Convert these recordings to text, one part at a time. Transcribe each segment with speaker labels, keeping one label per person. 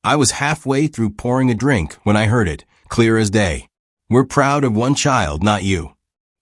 Speaker 1: I was halfway through pouring a drink when I heard it, clear as day. "We're proud of one child, not you."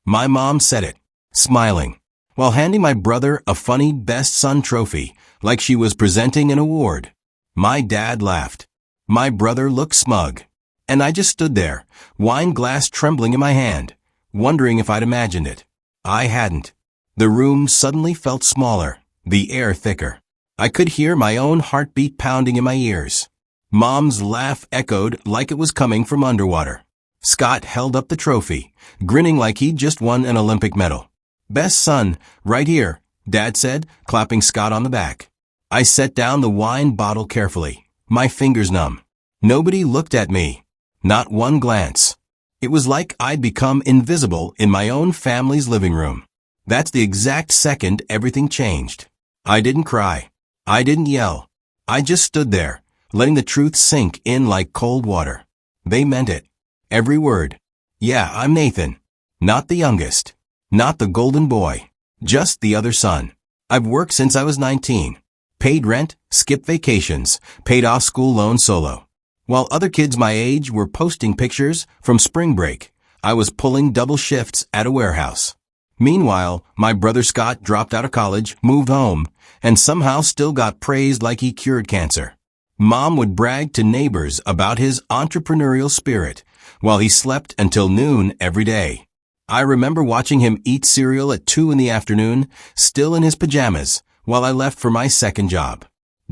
Speaker 1: My mom said it, smiling, while handing my brother a funny best son trophy, like she was presenting an award. My dad laughed. My brother looked smug. And I just stood there, wine glass trembling in my hand, wondering if I'd imagined it. I hadn't. The room suddenly felt smaller, the air thicker. I could hear my own heartbeat pounding in my ears. Mom's laugh echoed like it was coming from underwater. Scott held up the trophy, grinning like he'd just won an Olympic medal. "Best son, right here," Dad said, clapping Scott on the back. I set down the wine bottle carefully, my fingers numb. Nobody looked at me. Not one glance. It was like I'd become invisible in my own family's living room. That's the exact second everything changed. I didn't cry. I didn't yell. I just stood there, letting the truth sink in like cold water. They meant it. Every word. Yeah, I'm Nathan. Not the youngest. Not the golden boy. Just the other son. I've worked since I was 19. Paid rent, skipped vacations, paid off school loans solo. While other kids my age were posting pictures from spring break, I was pulling double shifts at a warehouse. Meanwhile, my brother Scott dropped out of college, moved home, and somehow still got praised like he cured cancer. Mom would brag to neighbors about his entrepreneurial spirit, while he slept until noon every day. I remember watching him eat cereal at 2 in the afternoon, still in his pajamas, while I left for my second job.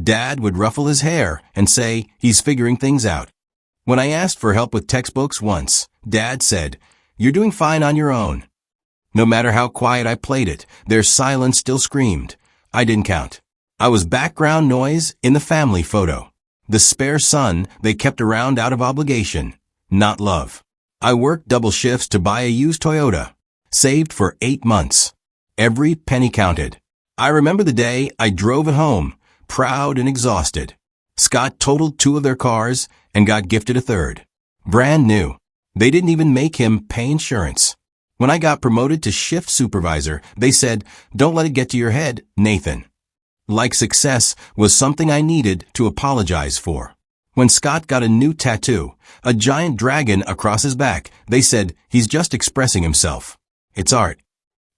Speaker 1: Dad would ruffle his hair and say he's figuring things out. When I asked for help with textbooks once, Dad said, "You're doing fine on your own." No matter how quiet I played it, their silence still screamed. I didn't count. I was background noise in the family photo. The spare son they kept around out of obligation, not love. I worked double shifts to buy a used Toyota. Saved for 8 months. Every penny counted. I remember the day I drove it home, proud and exhausted. Scott totaled 2 of their cars and got gifted a third. Brand new. They didn't even make him pay insurance. When I got promoted to shift supervisor, they said, "Don't let it get to your head, Nathan." Like success was something I needed to apologize for. When Scott got a new tattoo, a giant dragon across his back, they said, "He's just expressing himself. It's art."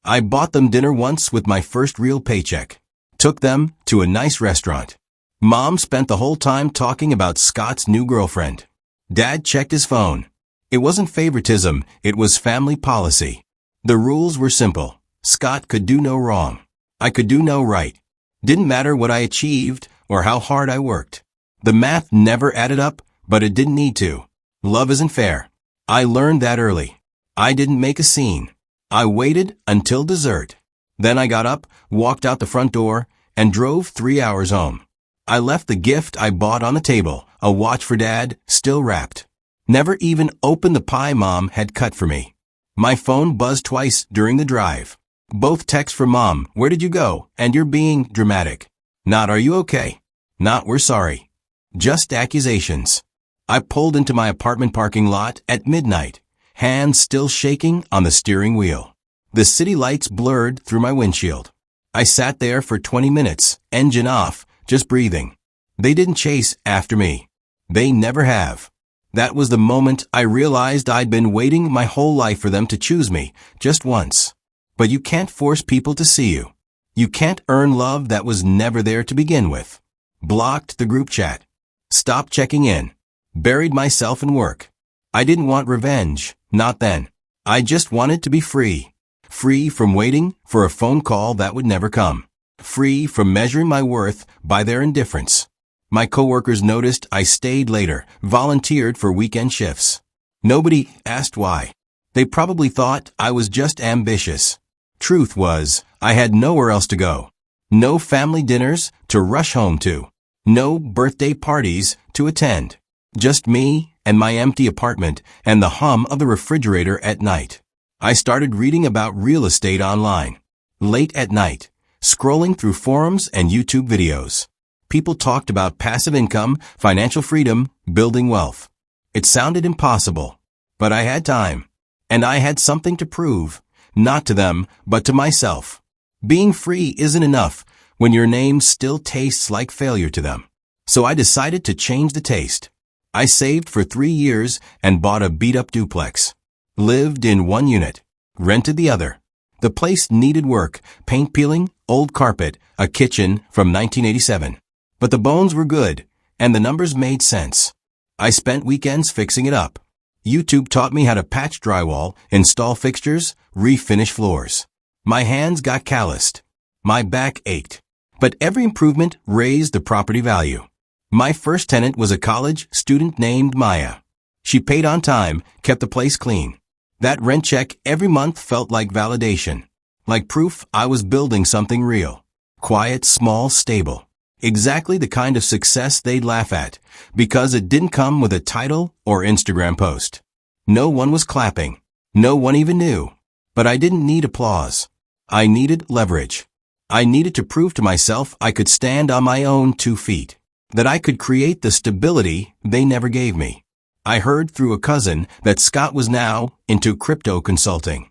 Speaker 1: I bought them dinner once with my first real paycheck. Took them to a nice restaurant. Mom spent the whole time talking about Scott's new girlfriend. Dad checked his phone. It wasn't favoritism, it was family policy. The rules were simple. Scott could do no wrong. I could do no right. Didn't matter what I achieved or how hard I worked. The math never added up, but it didn't need to. Love isn't fair. I learned that early. I didn't make a scene. I waited until dessert. Then I got up, walked out the front door, and drove 3 hours home. I left the gift I bought on the table, a watch for Dad, still wrapped. Never even opened the pie Mom had cut for me. My phone buzzed twice during the drive. Both texts from Mom, "Where did you go?" and "You're being dramatic." Not "Are you okay?" Not "We're sorry." Just accusations. I pulled into my apartment parking lot at midnight, hands still shaking on the steering wheel. The city lights blurred through my windshield. I sat there for 20 minutes, engine off, just breathing. They didn't chase after me. They never have. That was the moment I realized I'd been waiting my whole life for them to choose me, just once. But you can't force people to see you. You can't earn love that was never there to begin with. Blocked the group chat. Stopped checking in. Buried myself in work. I didn't want revenge, not then. I just wanted to be free. Free from waiting for a phone call that would never come. Free from measuring my worth by their indifference. My coworkers noticed I stayed later, volunteered for weekend shifts. Nobody asked why. They probably thought I was just ambitious. Truth was, I had nowhere else to go. No family dinners to rush home to. No birthday parties to attend. Just me and my empty apartment and the hum of the refrigerator at night. I started reading about real estate online. Late at night, scrolling through forums and YouTube videos. People talked about passive income, financial freedom, building wealth. It sounded impossible, but I had time. And I had something to prove, not to them, but to myself. Being free isn't enough when your name still tastes like failure to them. So I decided to change the taste. I saved for 3 years and bought a beat-up duplex. Lived in one unit. Rented the other. The place needed work, paint peeling, old carpet, a kitchen from 1987. But the bones were good, and the numbers made sense. I spent weekends fixing it up. YouTube taught me how to patch drywall, install fixtures, refinish floors. My hands got calloused. My back ached. But every improvement raised the property value. My first tenant was a college student named Maya. She paid on time, kept the place clean. That rent check every month felt like validation. Like proof I was building something real. Quiet, small, stable. Exactly the kind of success they'd laugh at, because it didn't come with a title or Instagram post. No one was clapping. No one even knew. But I didn't need applause. I needed leverage. I needed to prove to myself I could stand on my own 2 feet. That I could create the stability they never gave me. I heard through a cousin that Scott was now into crypto consulting.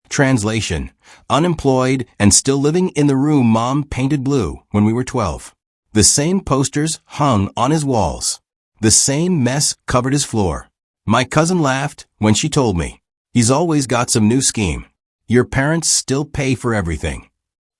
Speaker 1: Translation: unemployed and still living in the room Mom painted blue when we were 12. The same posters hung on his walls. The same mess covered his floor. My cousin laughed when she told me, "He's always got some new scheme. Your parents still pay for everything."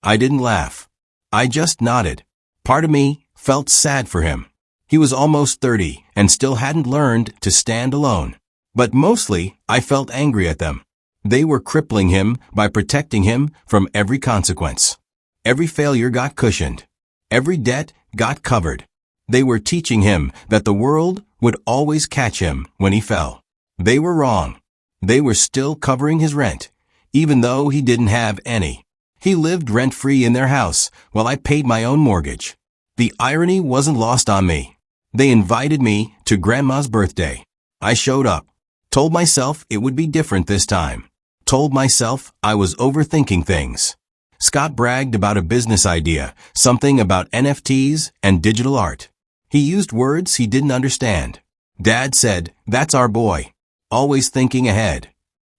Speaker 1: I didn't laugh. I just nodded. Part of me felt sad for him. He was almost 30 and still hadn't learned to stand alone. But mostly, I felt angry at them. They were crippling him by protecting him from every consequence. Every failure got cushioned. Every debt got covered. They were teaching him that the world would always catch him when he fell. They were wrong. They were still covering his rent, even though he didn't have any. He lived rent-free in their house while I paid my own mortgage. The irony wasn't lost on me. They invited me to Grandma's birthday. I showed up. Told myself it would be different this time. Told myself I was overthinking things. Scott bragged about a business idea, something about NFTs and digital art. He used words he didn't understand. Dad said, "That's our boy. Always thinking ahead."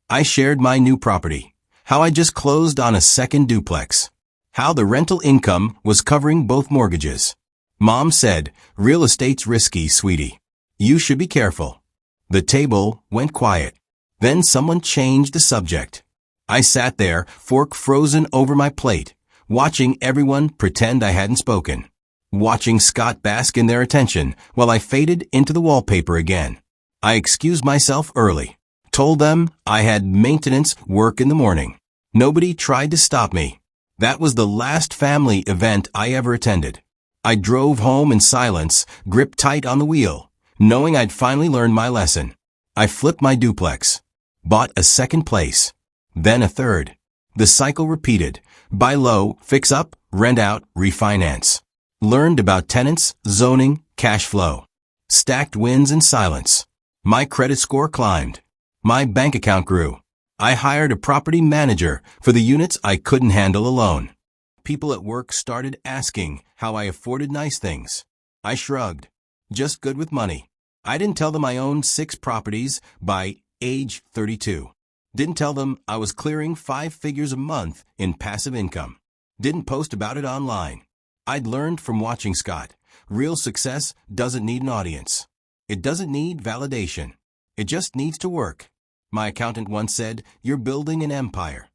Speaker 1: I shared my new property. How I just closed on a second duplex. How the rental income was covering both mortgages. Mom said, "Real estate's risky, sweetie. You should be careful." The table went quiet. Then someone changed the subject. I sat there, fork frozen over my plate, watching everyone pretend I hadn't spoken. Watching Scott bask in their attention while I faded into the wallpaper again. I excused myself early. Told them I had maintenance work in the morning. Nobody tried to stop me. That was the last family event I ever attended. I drove home in silence, gripped tight on the wheel, knowing I'd finally learned my lesson. I flipped my duplex. Bought a second place. Then a third. The cycle repeated. Buy low, fix up, rent out, refinance. Learned about tenants, zoning, cash flow. Stacked wins in silence. My credit score climbed. My bank account grew. I hired a property manager for the units I couldn't handle alone. People at work started asking how I afforded nice things. I shrugged. Just good with money. I didn't tell them I owned 6 properties by age 32. Didn't tell them I was clearing 5 figures a month in passive income. Didn't post about it online. I'd learned from watching Scott. Real success doesn't need an audience. It doesn't need validation. It just needs to work. My accountant once said, "You're building an empire."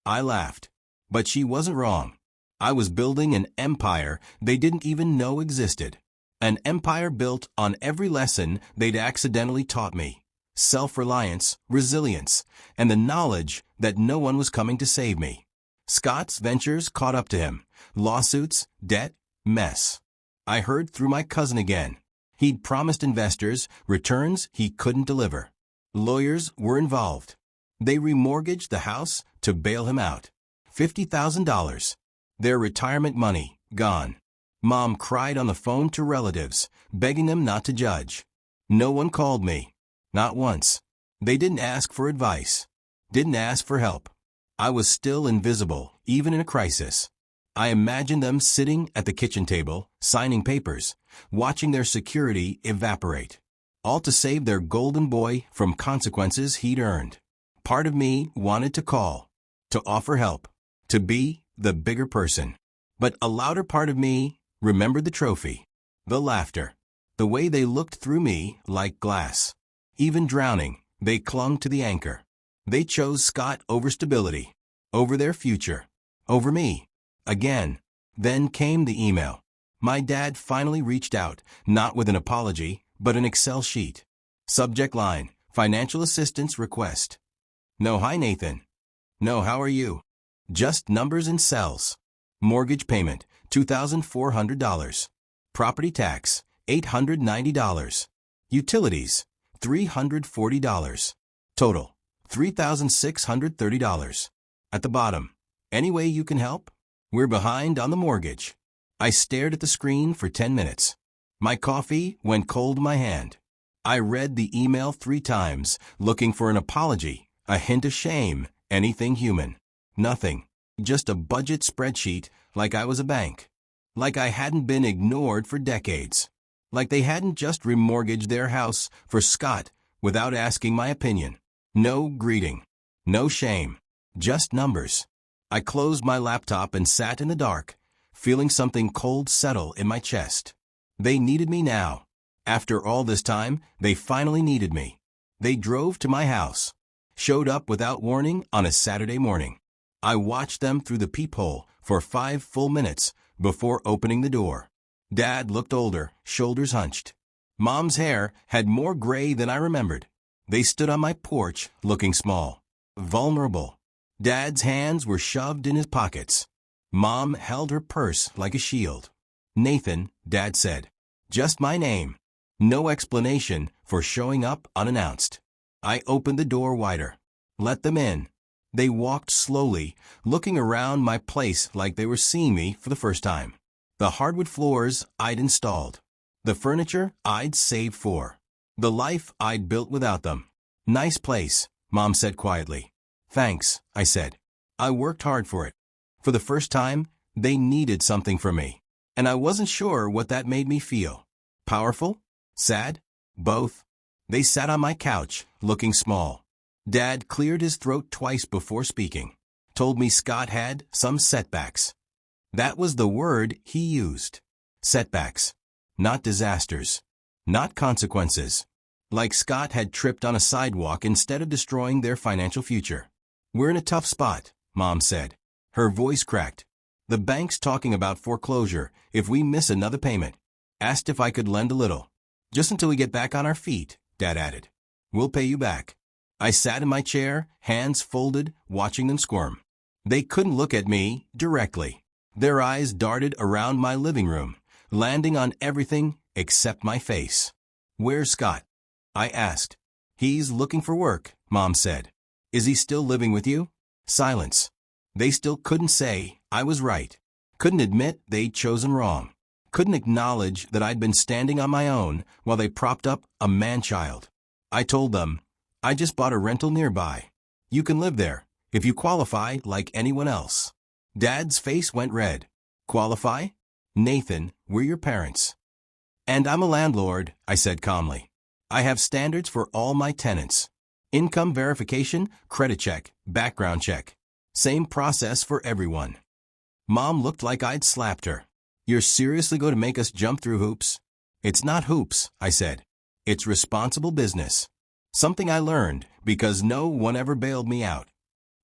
Speaker 1: I laughed. But she wasn't wrong. I was building an empire they didn't even know existed. An empire built on every lesson they'd accidentally taught me. Self-reliance, resilience, and the knowledge that no one was coming to save me. Scott's ventures caught up to him. Lawsuits, debt, mess. I heard through my cousin again. He'd promised investors returns he couldn't deliver. Lawyers were involved. They remortgaged the house to bail him out. $50,000. Their retirement money, gone. Mom cried on the phone to relatives, begging them not to judge. No one called me. Not once. They didn't ask for advice. Didn't ask for help. I was still invisible, even in a crisis. I imagined them sitting at the kitchen table, signing papers, watching their security evaporate. All to save their golden boy from consequences he'd earned. Part of me wanted to call, to offer help, to be the bigger person. But a louder part of me remembered the trophy. The laughter. The way they looked through me like glass. Even drowning, they clung to the anchor. They chose Scott over stability, over their future, over me. Again. Then came the email. My dad finally reached out, not with an apology, but an Excel sheet. Subject line, financial assistance request. No hi Nathan. No how are you? Just numbers and cells. Mortgage payment, $2,400. Property tax, $890. Utilities, $340. Total, $3,630. At the bottom, any way you can help? We're behind on the mortgage. I stared at the screen for 10 minutes. My coffee went cold in my hand. I read the email 3 times, looking for an apology, a hint of shame, anything human. Nothing. Just a budget spreadsheet like I was a bank. Like I hadn't been ignored for decades. Like they hadn't just remortgaged their house for Scott without asking my opinion. No greeting. No shame. Just numbers. I closed my laptop and sat in the dark, feeling something cold settle in my chest. They needed me now. After all this time, they finally needed me. They drove to my house. Showed up without warning on a Saturday morning. I watched them through the peephole for 5 full minutes before opening the door. Dad looked older, shoulders hunched. Mom's hair had more gray than I remembered. They stood on my porch looking small, vulnerable. Dad's hands were shoved in his pockets. Mom held her purse like a shield. Nathan, Dad said. Just my name. No explanation for showing up unannounced. I opened the door wider. Let them in. They walked slowly, looking around my place like they were seeing me for the first time. The hardwood floors I'd installed. The furniture I'd saved for. The life I'd built without them. Nice place, Mom said quietly. Thanks, I said. I worked hard for it. For the first time, they needed something from me. And I wasn't sure what that made me feel. Powerful? Sad? Both. They sat on my couch, looking small. Dad cleared his throat twice before speaking. Told me Scott had some setbacks. That was the word he used. Setbacks. Not disasters. Not consequences. Like Scott had tripped on a sidewalk instead of destroying their financial future. We're in a tough spot, Mom said. Her voice cracked. The bank's talking about foreclosure if we miss another payment. Asked if I could lend a little. Just until we get back on our feet, Dad added. We'll pay you back. I sat in my chair, hands folded, watching them squirm. They couldn't look at me directly. Their eyes darted around my living room, landing on everything except my face. Where's Scott? I asked. He's looking for work, Mom said. Is he still living with you? Silence. They still couldn't say I was right. Couldn't admit they'd chosen wrong. Couldn't acknowledge that I'd been standing on my own while they propped up a man-child. I told them, I just bought a rental nearby. You can live there, if you qualify like anyone else. Dad's face went red. Qualify? Nathan, we're your parents. And I'm a landlord, I said calmly. I have standards for all my tenants. Income verification, credit check, background check. Same process for everyone. Mom looked like I'd slapped her. You're seriously going to make us jump through hoops? It's not hoops, I said. It's responsible business. Something I learned because no one ever bailed me out.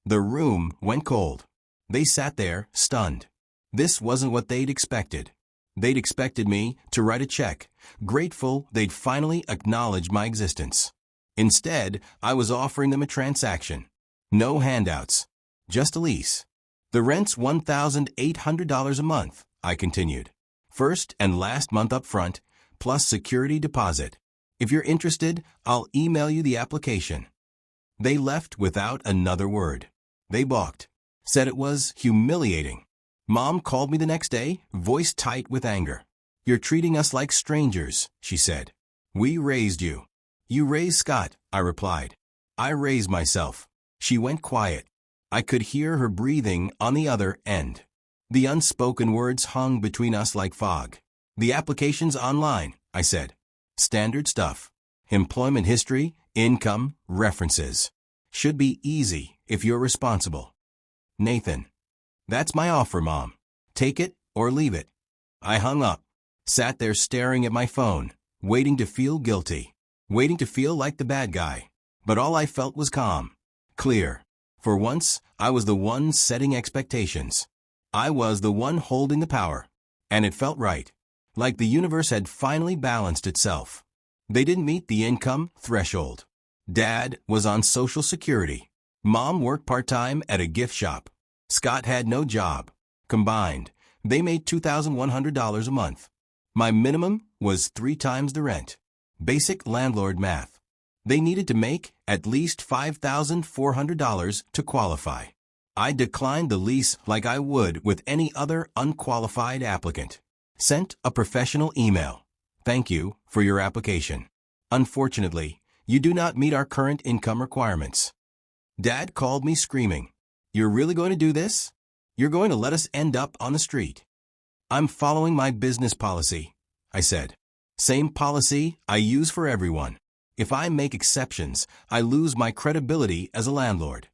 Speaker 1: The room went cold. They sat there, stunned. This wasn't what they'd expected. They'd expected me to write a check, grateful they'd finally acknowledged my existence. Instead, I was offering them a transaction. No handouts. Just a lease. The rent's $1,800 a month, I continued. First and last month up front, plus security deposit. If you're interested, I'll email you the application. They left without another word. They balked. Said it was humiliating. Mom called me the next day, voice tight with anger. You're treating us like strangers, she said. We raised you. You raised Scott, I replied. I raised myself. She went quiet. I could hear her breathing on the other end. The unspoken words hung between us like fog. The application's online, I said. Standard stuff. Employment history, income, references. Should be easy if you're responsible. Nathan. That's my offer, Mom. Take it or leave it. I hung up. Sat there staring at my phone, waiting to feel guilty, waiting to feel like the bad guy. But all I felt was calm, clear. For once, I was the one setting expectations. I was the one holding the power. And it felt right. Like the universe had finally balanced itself. They didn't meet the income threshold. Dad was on Social Security. Mom worked part-time at a gift shop. Scott had no job. Combined, they made $2,100 a month. My minimum was 3 times the rent. Basic landlord math. They needed to make at least $5,400 to qualify. I declined the lease like I would with any other unqualified applicant. Sent a professional email. Thank you for your application. Unfortunately, you do not meet our current income requirements. Dad called me screaming. You're really going to do this? You're going to let us end up on the street. I'm following my business policy, I said. Same policy I use for everyone. If I make exceptions, I lose my credibility as a landlord.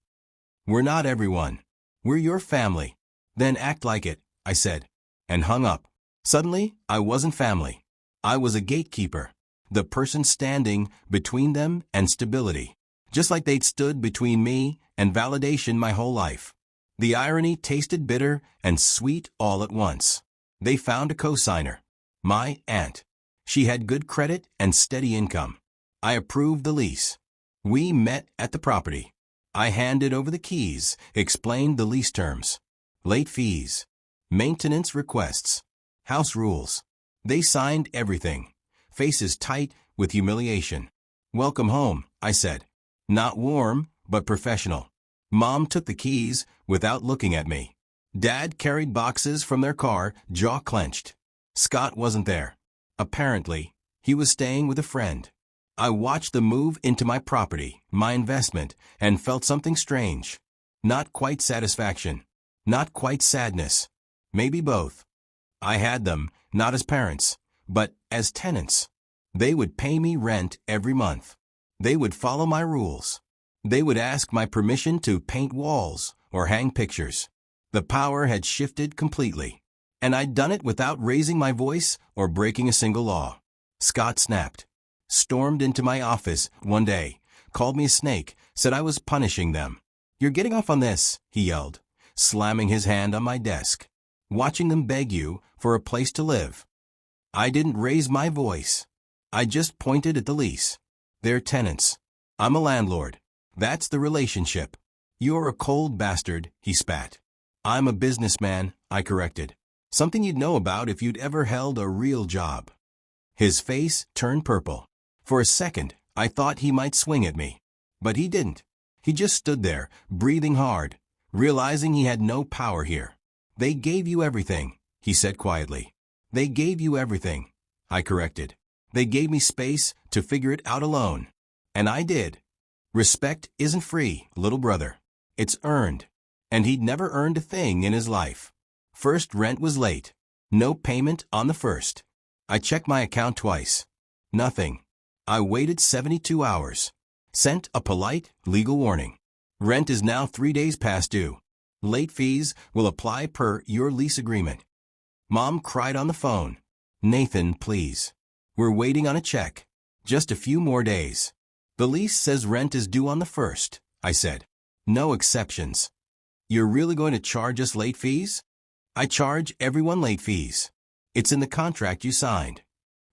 Speaker 1: We're not everyone. We're your family. Then act like it, I said, and hung up. Suddenly, I wasn't family. I was a gatekeeper, the person standing between them and stability, just like they'd stood between me and validation my whole life. The irony tasted bitter and sweet all at once. They found a cosigner, my aunt. She had good credit and steady income. I approved the lease. We met at the property. I handed over the keys, explained the lease terms, late fees, maintenance requests, house rules. They signed everything, faces tight with humiliation. Welcome home, I said. Not warm, but professional. Mom took the keys without looking at me. Dad carried boxes from their car, jaw clenched. Scott wasn't there. Apparently, he was staying with a friend. I watched the move into my property, my investment, and felt something strange. Not quite satisfaction. Not quite sadness. Maybe both. I had them, not as parents, but as tenants. They would pay me rent every month. They would follow my rules. They would ask my permission to paint walls or hang pictures. The power had shifted completely. And I'd done it without raising my voice or breaking a single law. Scott snapped. Stormed into my office one day, called me a snake, said I was punishing them. You're getting off on this, he yelled, slamming his hand on my desk. Watching them beg you for a place to live. I didn't raise my voice. I just pointed at the lease. They're tenants. I'm a landlord. That's the relationship. You're a cold bastard, he spat. I'm a businessman, I corrected. Something you'd know about if you'd ever held a real job. His face turned purple. For a second, I thought he might swing at me. But he didn't. He just stood there, breathing hard, realizing he had no power here. They gave you everything, he said quietly. They gave you everything, I corrected. They gave me space to figure it out alone. And I did. Respect isn't free, little brother. It's earned. And he'd never earned a thing in his life. First rent was late. No payment on the first. I checked my account twice. Nothing. I waited 72 hours. Sent a polite, legal warning. Rent is now 3 days past due. Late fees will apply per your lease agreement. Mom cried on the phone. Nathan, please. We're waiting on a check. Just a few more days. The lease says rent is due on the 1st, I said. No exceptions. You're really going to charge us late fees? I charge everyone late fees. It's in the contract you signed.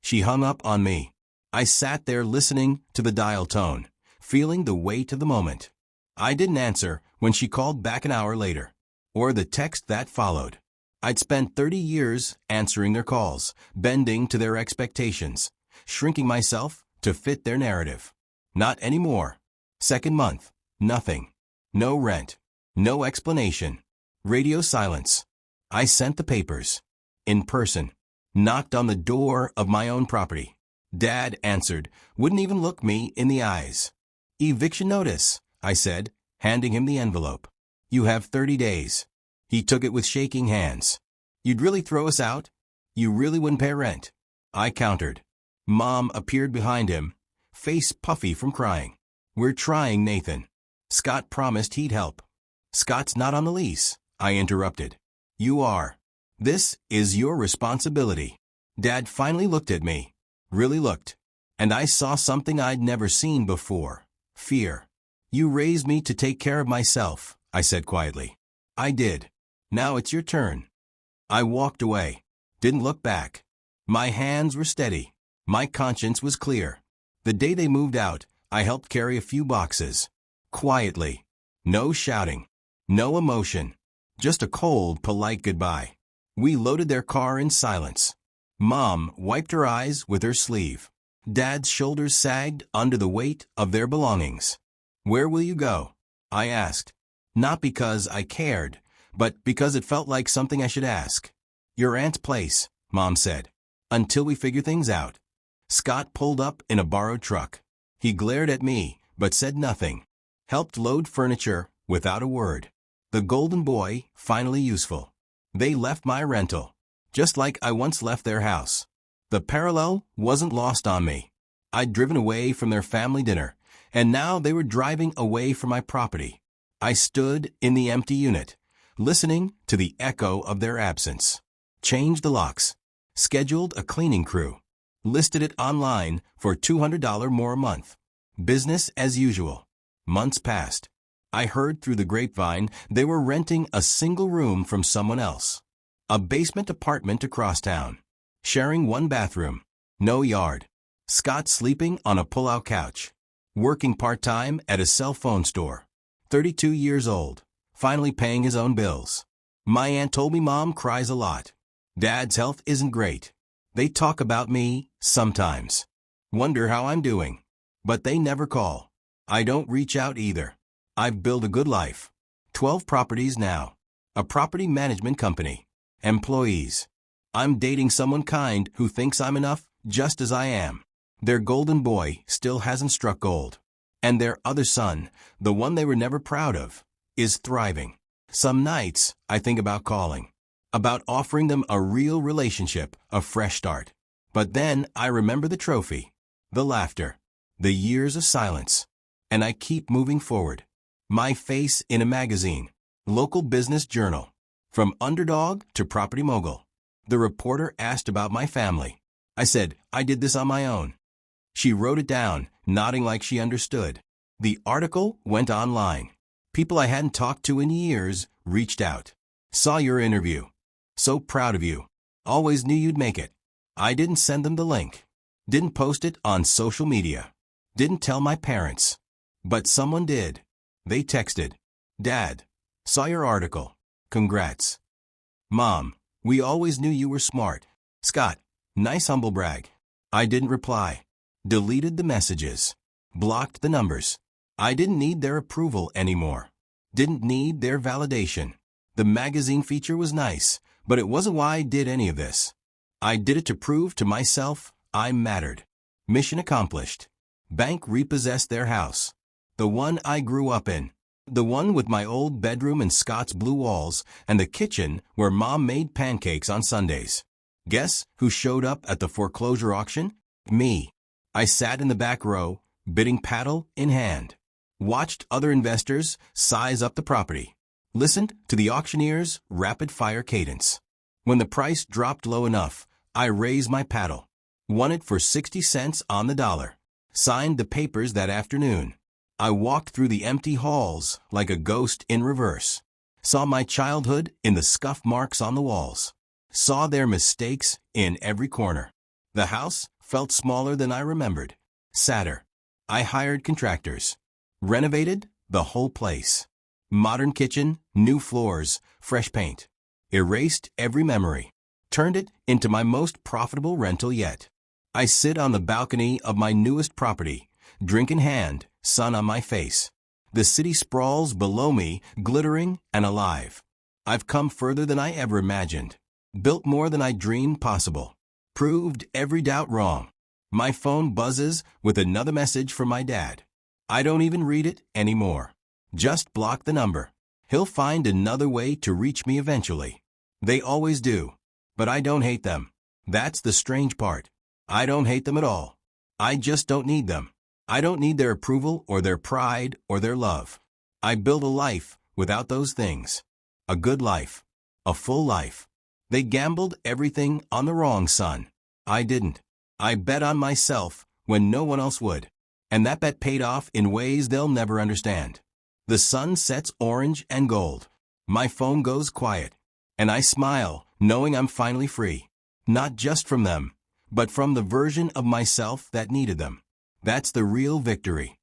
Speaker 1: She hung up on me. I sat there listening to the dial tone, feeling the weight of the moment. I didn't answer when she called back an hour later, or the text that followed. I'd spent 30 years answering their calls, bending to their expectations, shrinking myself to fit their narrative. Not anymore. Second month, nothing. No rent. No explanation. Radio silence. I sent the papers. In person. Knocked on the door of my own property. Dad answered, wouldn't even look me in the eyes. Eviction notice, I said, handing him the envelope. You have 30 days. He took it with shaking hands. You'd really throw us out? You really wouldn't pay rent? I countered. Mom appeared behind him, face puffy from crying. We're trying, Nathan. Scott promised he'd help. Scott's not on the lease, I interrupted. You are. This is your responsibility. Dad finally looked at me. Really looked. And I saw something I'd never seen before. Fear. You raised me to take care of myself, I said quietly. I did. Now it's your turn. I walked away. Didn't look back. My hands were steady. My conscience was clear. The day they moved out, I helped carry a few boxes. Quietly. No shouting. No emotion. Just a cold, polite goodbye. We loaded their car in silence. Mom wiped her eyes with her sleeve. Dad's shoulders sagged under the weight of their belongings. Where will you go? I asked. Not because I cared, but because it felt like something I should ask. Your aunt's place, Mom said. Until we figure things out. Scott pulled up in a borrowed truck. He glared at me, but said nothing. Helped load furniture without a word. The golden boy, finally useful. They left my rental, just like I once left their house. The parallel wasn't lost on me. I'd driven away from their family dinner, and now they were driving away from my property. I stood in the empty unit, listening to the echo of their absence. Changed the locks. Scheduled a cleaning crew. Listed it online for $200 more a month. Business as usual. Months passed. I heard through the grapevine they were renting a single room from someone else. A basement apartment across town. Sharing one bathroom. No yard. Scott sleeping on a pull-out couch. Working part-time at a cell phone store. 32 years old. Finally paying his own bills. My aunt told me Mom cries a lot. Dad's health isn't great. They talk about me, sometimes. Wonder how I'm doing. But they never call. I don't reach out either. I've built a good life. 12 properties now. A property management company. Employees. I'm dating someone kind who thinks I'm enough just as I am. Their golden boy still hasn't struck gold. And their other son, the one they were never proud of, is thriving. Some nights, I think about calling. About offering them a real relationship, a fresh start. But then I remember the trophy, the laughter, the years of silence. And I keep moving forward. My face in a magazine, local business journal. From underdog to property mogul. The reporter asked about my family. I said, I did this on my own. She wrote it down, nodding like she understood. The article went online. People I hadn't talked to in years reached out. Saw your interview. So proud of you. Always knew you'd make it. I didn't send them the link. Didn't post it on social media. Didn't tell my parents. But someone did. They texted. Dad, saw your article. Congrats. Mom, we always knew you were smart. Scott, nice humble brag. I didn't reply. Deleted the messages. Blocked the numbers. I didn't need their approval anymore. Didn't need their validation. The magazine feature was nice, but it wasn't why I did any of this. I did it to prove to myself I mattered. Mission accomplished. Bank repossessed their house. The one I grew up in. The one with my old bedroom and Scott's blue walls and the kitchen where Mom made pancakes on Sundays. Guess who showed up at the foreclosure auction? Me. I sat in the back row, bidding paddle in hand. Watched other investors size up the property. Listened to the auctioneer's rapid-fire cadence. When the price dropped low enough, I raised my paddle. Won it for 60 cents on the dollar. Signed the papers that afternoon. I walked through the empty halls like a ghost in reverse. Saw my childhood in the scuff marks on the walls. Saw their mistakes in every corner. The house felt smaller than I remembered. Sadder. I hired contractors. Renovated the whole place. Modern kitchen, new floors, fresh paint. Erased every memory. Turned it into my most profitable rental yet. I sit on the balcony of my newest property, drink in hand, sun on my face. The city sprawls below me, glittering and alive. I've come further than I ever imagined. Built more than I dreamed possible. Proved every doubt wrong. My phone buzzes with another message from my dad. I don't even read it anymore. Just block the number. He'll find another way to reach me eventually. They always do. But I don't hate them. That's the strange part. I don't hate them at all. I just don't need them. I don't need their approval or their pride or their love. I build a life without those things. A good life. A full life. They gambled everything on the wrong son. I didn't. I bet on myself when no one else would. And that bet paid off in ways they'll never understand. The sun sets orange and gold. My phone goes quiet. And I smile, knowing I'm finally free. Not just from them, but from the version of myself that needed them. That's the real victory.